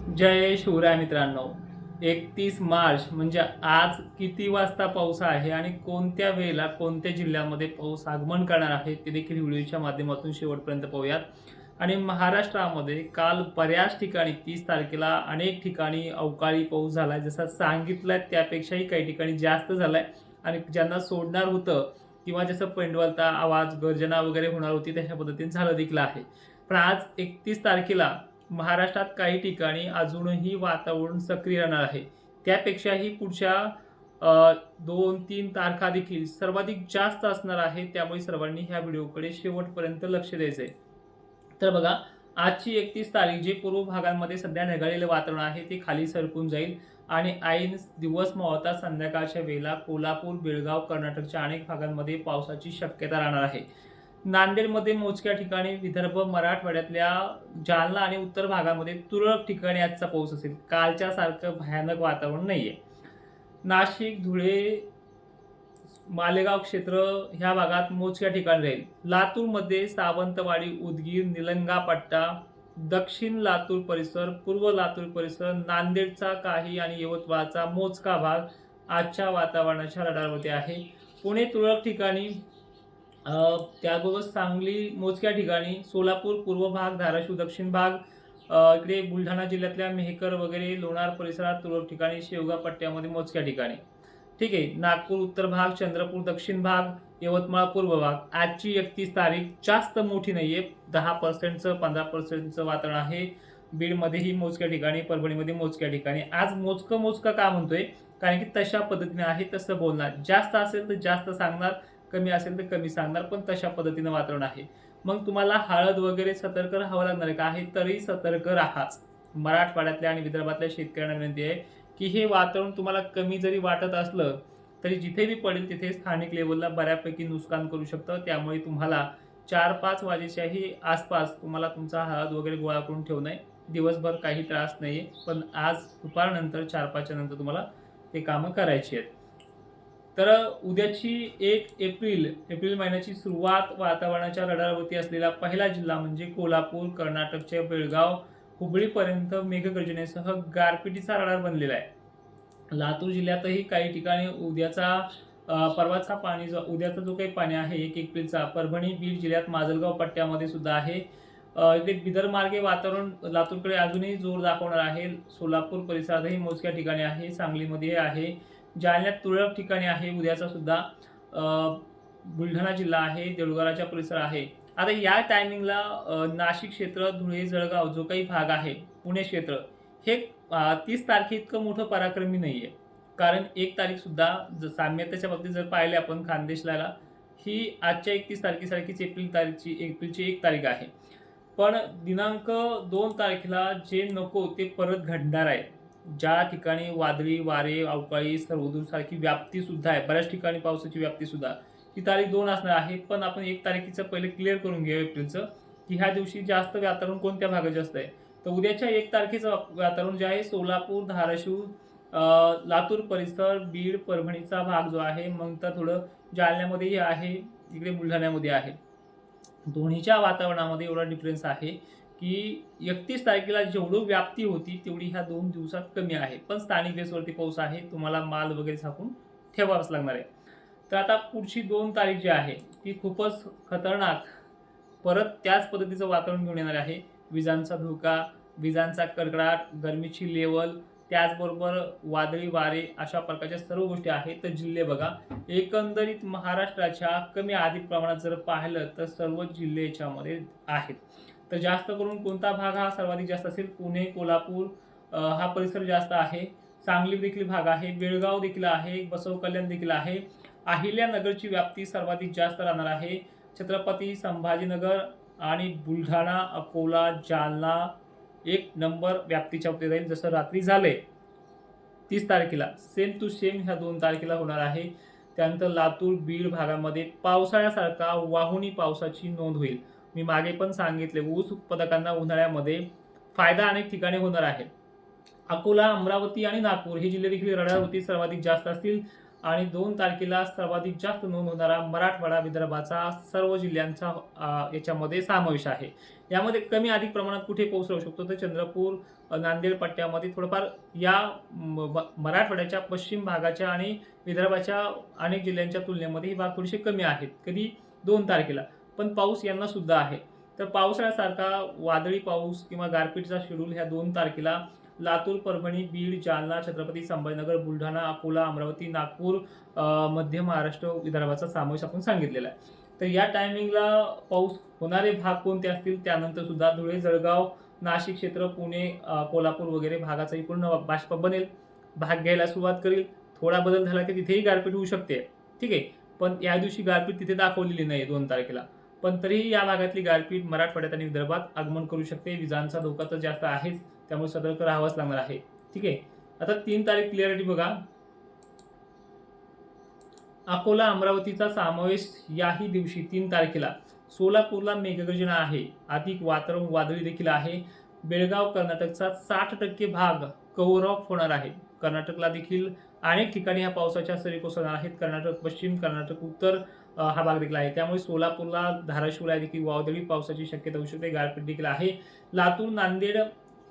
जय शिवराय मित्रांनो. 31 मार्च म्हणजे आज किती वाजता पाऊस आहे आणि कोणत्या वेळेला कोणत्या जिल्ह्यामध्ये पाऊस आगमन करणार आहे ते देखील व्हिडिओच्या माध्यमातून शेवटपर्यंत पाहूयात. आणि महाराष्ट्रामध्ये काल बऱ्याच ठिकाणी 30 तारखेला अनेक ठिकाणी अवकाळी पाऊस झालाय. जसं सांगितलंय त्यापेक्षाही काही ठिकाणी जास्त झालाय आणि ज्यांना सोडणार होतं किंवा जसं पेंडवलता आवाज गर्जना वगैरे होणार होती तशा पद्धतीने झालं देखील आहे. पण आज 31 तारखेला महाराष्ट्रात काही ठिकाणी अजूनही वातावरण सक्रिय राहणार आहे. त्यापेक्षाही पुढच्या 2-3 तारखा देखील सर्वाधिक जास्त असणार आहे. त्यामुळे सर्वांनी ह्या व्हिडिओकडे शेवटपर्यंत लक्ष द्यायचं आहे. तर बघा, आजची 31 तारीख जे पूर्व भागांमध्ये सध्या ढगाळलेलं वातावरण आहे ते खाली सरकून जाईल आणि ऐन दिवस मावळता संध्याकाळच्या वेळेला कोल्हापूर, बेळगाव, कर्नाटकच्या अनेक भागांमध्ये पावसाची शक्यता राहणार आहे. नांदेडमध्ये मोजक्या ठिकाणी, विदर्भ, मराठवाड्यातल्या जालना आणि उत्तर भागामध्ये तुरळक ठिकाणी आजचा पाऊस असेल. कालच्या सारखं भयानक वातावरण नाहीये. नाशिक, धुळे, मालेगाव क्षेत्र ह्या भागात मोजक्या ठिकाणी राहील. लातूरमध्ये सावंतवाडी, उदगीर, निलंगा पट्टा, दक्षिण लातूर परिसर, पूर्व लातूर परिसर, नांदेडचा काही आणि यवतमाळचा मोजका भाग आजच्या वातावरणाच्या रडारवरती आहे. पुणे तुरळक ठिकाणी, त्याबरोबर सांगली मोजक्या ठिकाणी, सोलापूर पूर्व भाग, धाराशिव दक्षिण भाग, इकडे बुलढाणा जिल्ह्यातल्या मेहकर वगैरे लोणार परिसरात तुरळक ठिकाणी, शेवगाव पट्ट्यामध्ये मोजक्या ठिकाणी. ठीक आहे. नागपूर उत्तर भाग, चंद्रपूर दक्षिण भाग, यवतमाळ पूर्व भाग. आजची 31 तारीख जास्त मोठी नाहीये. 10%चं 15%चं वातावरण आहे. बीडमध्येही मोजक्या ठिकाणी, परभणीमध्ये मोजक्या ठिकाणी. आज मोजकं का म्हणतोय, कारण की तशा पद्धतीने आहे तसं बोलणार. जास्त असेल तर जास्त सांगणार, कमी असेल तर कमी सांगणार, पण तशा पद्धतीनं वातावरण आहे. मग तुम्हाला हळद वगैरे सतर्क राहावं लागणार आहे का? तरी सतर्क राहाच. मराठवाड्यातल्या आणि विदर्भातल्या शेतकऱ्यांना विनंती आहे की हे वातावरण तुम्हाला कमी जरी वाटत असलं तरी जिथे बी पडेल तिथे स्थानिक लेवलला बऱ्यापैकी नुकसान करू शकतं. त्यामुळे तुम्हाला 4-5 वाजेच्याही आसपास तुम्हाला तुमचा हळद वगैरे गोळा करून ठेवणं आहे. दिवसभर काही त्रास नाही आहे, पण आज दुपारनंतर 4-5च्या नंतर तुम्हाला ते कामं करायची आहेत. तर उद्याची 1 एप्रिल महिन्याची सुरुवात वातावरणाच्या रडारवरती असलेला पहिला जिल्हा म्हणजे कोल्हापूर, कर्नाटकचे बेळगाव, हुबळीपर्यंत मेघगर्जनेसह गारपिटीचा रडार बनलेला आहे. लातूर जिल्ह्यातही काही ठिकाणी परवाचा उद्याचा जो काही पाणी आहे 1 एप्रिलचा परभणी, बीड जिल्ह्यात माजलगाव पट्ट्यामध्ये सुद्धा आहे. इकडे बिदर मार्गे वातावरण लातूरकडे अजूनही जोर दाखवणार आहे. सोलापूर परिसरातही मोजक्या ठिकाणी आहे, सांगलीमध्ये आहे, जालन्यात तुरळक ठिकाणी आहे उद्याचा सुद्धा. बुलढाणा जिल्हा आहे, देऊळगावच्या परिसर आहे. आता या टायमिंगला नाशिक क्षेत्र, धुळे, जळगाव जो काही भाग आहे, पुणे क्षेत्र हे 30 तारखेइतकं मोठं पराक्रमी नाहीये. कारण 1 तारीख सुद्धा साम्यतेच्या बाबतीत जर पाहिले आपण खानदेशला, ही आजच्या 31 तारखेसारखीच एप्रिलची 1 तारीख आहे. पण दिनांक 2 तारखेला जे नको ते परत घडणार आहे. ज्या ठिकाणी वादळी वारे, अवकाळी, सर्वदूरसारखी व्याप्ती सुद्धा आहे, बऱ्याच ठिकाणी पावसाची व्याप्ती सुद्धा, ती तारीख 2 असणार आहे. पण आपण 1 तारखेचं पहिले क्लिअर करून घेऊया एप्रिलचं, की ह्या दिवशी जास्त वातावरण कोणत्या भागात जास्त आहे. तर उद्याच्या 1 तारखेचं वातावरण जे आहे सोलापूर, धाराशिव, लातूर परिसर, बीड, परभणीचा भाग जो आहे, मग तर थोडं जालन्यामध्येही आहे, इकडे बुलढाण्यामध्ये आहे. दोन्हीच्या वातावरणामध्ये एवढा डिफरन्स आहे की 31 तारखेला जेवढी व्याप्ती होती तेवढी ह्या 2 दिवसात कमी आहे. पण स्थानिक बेसवरती पाऊस आहे, तुम्हाला माल वगैरे झाकून ठेवावाच लागणार आहे. तर आता पुढची 2 तारीख जी आहे ती खूपच खतरनाक, परत त्याच पद्धतीचं वातावरण घेऊन येणार आहे. विजांचा धोका, विजांचा कडकडाट, गरमीची लेवल, त्याचबरोबर वादळी वारे, अशा प्रकारच्या सर्व गोष्टी आहेत. तर जिल्हे बघा, एकंदरीत महाराष्ट्राच्या कमी अधिक प्रमाणात जर पाहिलं तर सर्व जिल्हे याच्यामध्ये आहेत. तर जास्त करून कोणता भाग हा सर्वाधिक जास्त असेल? पुणे, कोल्हापूर हा परिसर जास्त आहे. सांगली देखील भाग आहे, बेळगाव देखील आहे, बसव कल्याण देखील आहे. अहिल्यानगरची व्याप्ती सर्वाधिक जास्त राहणार आहे. छत्रपती संभाजीनगर आणि बुलढाणा, अकोला, जालना 1 नंबर व्याप्तीच्या वरती राहील. जसं रात्री झाले 30 तारखेला सेम टू सेम ह्या 2 तारखेला होणार आहे. त्यानंतर लातूर, बीड भागामध्ये पावसाळ्यासारखा वाहुणी पावसाची नोंद होईल. मी मागे पण सांगितले, ऊस उत्पादकांना उन्हाळ्यामध्ये फायदा अनेक ठिकाणी होणार आहे. अकोला, अमरावती आणि नागपूर हे जिल्हे देखील रडारवरती सर्वाधिक जास्त असतील. आणि 2 तारखेला सर्वाधिक जास्त नोंद होणारा मराठवाडा विदर्भाचा सर्व जिल्ह्यांचा याच्यामध्ये समावेश आहे. यामध्ये कमी अधिक प्रमाणात कुठे पाऊस राहू शकतो तर चंद्रपूर, नांदेड पट्ट्यामध्ये थोडंफार या मराठवाड्याच्या पश्चिम भागाच्या आणि विदर्भाच्या अनेक जिल्ह्यांच्या तुलनेमध्ये ही भाग थोडीशी कमी आहेत. कधी 2 तारखेला. पण पाऊस यांना सुद्धा आहे. तर पावसाळ्यासारखा वादळी पाऊस किंवा गारपीटचा शेड्यूल ह्या 2 तारखेला लातूर, परभणी, बीड, जालना, छत्रपती संभाजीनगर, बुलढाणा, अकोला, अमरावती, नागपूर, मध्य महाराष्ट्र, विदर्भाचा समावेश आपण सांगितलेला आहे. तर या टायमिंगला पाऊस होणारे भाग कोणते असतील त्यानंतर सुद्धा धुळे, जळगाव, नाशिक क्षेत्र, पुणे, कोल्हापूर वगैरे भागाचाही पूर्ण बाष्प बनेल, भाग घ्यायला सुरुवात करेल. थोडा बदल झाला की तिथेही गारपीट होऊ शकते. ठीक आहे. पण या दिवशी गारपीट तिथे दाखवलेली नाही 2 तारखेला. पण तरीही या भागातली गारपीट मराठवाड्यात आणि विदर्भात आगमन करू शकते. विजांचा धोका तर जास्त आहेच, त्यामुळे सतर्क राहावंच लागणार आहे. ठीक आहे. आता 3 तारीख क्लिअरिटी बघा. अकोला, अमरावतीचा समावेश याही दिवशी 3 तारखेला. सोलापूरला मेघगर्जना आहे, अधिक वातावरण वादळी देखील आहे. बेळगाव, कर्नाटकचा 60% भाग कव्हर ऑफ होणार आहे. कर्नाटकला देखील अनेक ठिकाणी ह्या पावसाच्या सरी कोसळणार आहेत. कर्नाटक पश्चिम, कर्नाटक उत्तर हा भाग देखील आहे. त्यामुळे सोलापूरला, धाराशिवला देखील वादळी पावसाची शक्यता होऊ शकते. गारपीट देखील आहे. लातूर, नांदेड,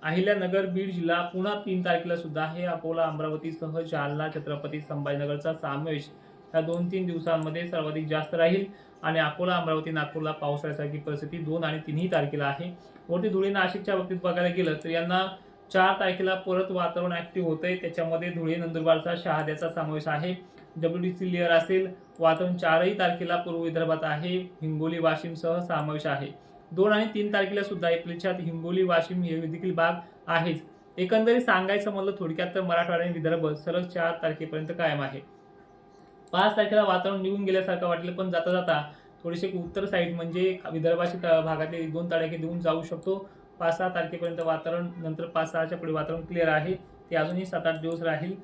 अहिल्यानगर, बीड जिल्हा पुन्हा 3 तारखेला सुद्धा आहे. अकोला, अमरावतीसह जालना, छत्रपती संभाजीनगरचा समावेश या 2-3 दिवसांमध्ये सर्वाधिक जास्त राहील. आणि अकोला, अमरावती, नागपूरला पावसाळ्यासारखी परिस्थिती 2 आणि 3 तारखेला आहे. वरती धुळे, नाशिकच्या बाबतीत बघायला गेलं तर यांना 4 तारखेला परत वातावरण ऍक्टिव्ह होतंय. त्याच्यामध्ये धुळे, नंदुरबारचा, शहाद्याचा समावेश आहे. WDC लेअर असेल. वातावरण 4ही तारखेला पूर्व विदर्भात आहे. हिंगोली, वाशिमसह समावेश आहे. 2 आणि 3 तारखेला सुद्धा एप्रिलच्या हिंगोली, वाशिम हे देखील भाग आहेच. एकंदरीत सांगायचं म्हणलं थोडक्यात तर मराठवाडा आणि विदर्भ सलग 4 तारखेपर्यंत कायम आहे. 5 तारखेला वातावरण निघून गेल्यासारखं वाटलं, पण जाता जाता थोडेसे उत्तर साईड म्हणजे विदर्भाच्या भागातले 1-2 तडाखे देऊन जाऊ शकतो. 5-6 तारखेपर्यंत वातावरण, नंतर 5-6च्या पुढे वातावरण क्लिअर आहे. ते अजूनही 7-8 दिवस राहील.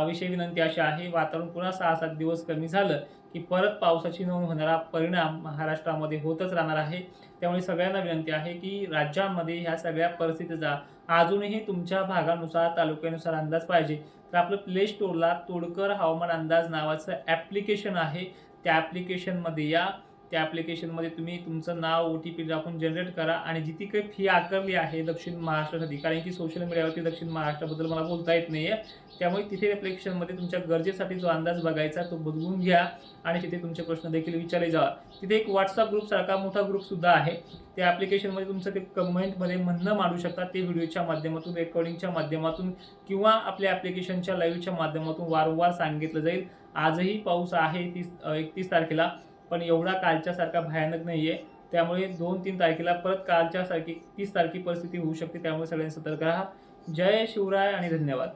विषय विनंती अशी आहे, वातावरण पुन्हा 6-7 दिवस कमी झालं की परत पावसाची नोंद होणारा परिणाम महाराष्ट्रामध्ये होतच राहणार आहे. त्यामुळे सगळ्यांना विनंती आहे की राज्यामध्ये ह्या सगळ्या परिस्थितीचा अजूनही तुमच्या भागानुसार, तालुक्यानुसार अंदाज पाहिजे तर आपलं प्ले स्टोअरला तोडकर हवामान अंदाज नावाचं ॲप्लिकेशन आहे. त्या ॲप्लिकेशनमध्ये या. त्या ॲप्लिकेशनमध्ये तुम्ही तुमचं नाव, OTP टाकून जनरेट करा आणि जिथे काही फी आकारली आहे दक्षिण महाराष्ट्रासाठी, कारण की सोशल मीडियावरती दक्षिण महाराष्ट्राबद्दल मला बोलता येत नाही आहे, त्यामुळे तिथे ॲप्लिकेशनमध्ये तुमच्या गरजेसाठी जो अंदाज बघायचा तो बदलून घ्या आणि तिथे तुमचे प्रश्न देखील विचारले जावा. तिथे एक WhatsApp ग्रुपसारखा मोठा ग्रुपसुद्धा आहे. त्या ॲप्लिकेशनमध्ये तुमचं ते कमेंटमध्ये म्हणणं मांडू शकता. ते व्हिडिओच्या माध्यमातून, रेकॉर्डिंगच्या माध्यमातून किंवा आपल्या ॲप्लिकेशनच्या लाईव्हच्या माध्यमातून वारंवार सांगितलं जाईल. आजही पाऊस आहे 31 तारखेला, पण एवढा कालच्यासारखा भयानक नाही आहे. त्यामुळे 2-3 तारखेला परत कालच्यासारखी 30 तारखी परिस्थिती होऊ शकते. त्यामुळे सगळ्यांनी सतर्क राहा. जय शिवराय आणि धन्यवाद.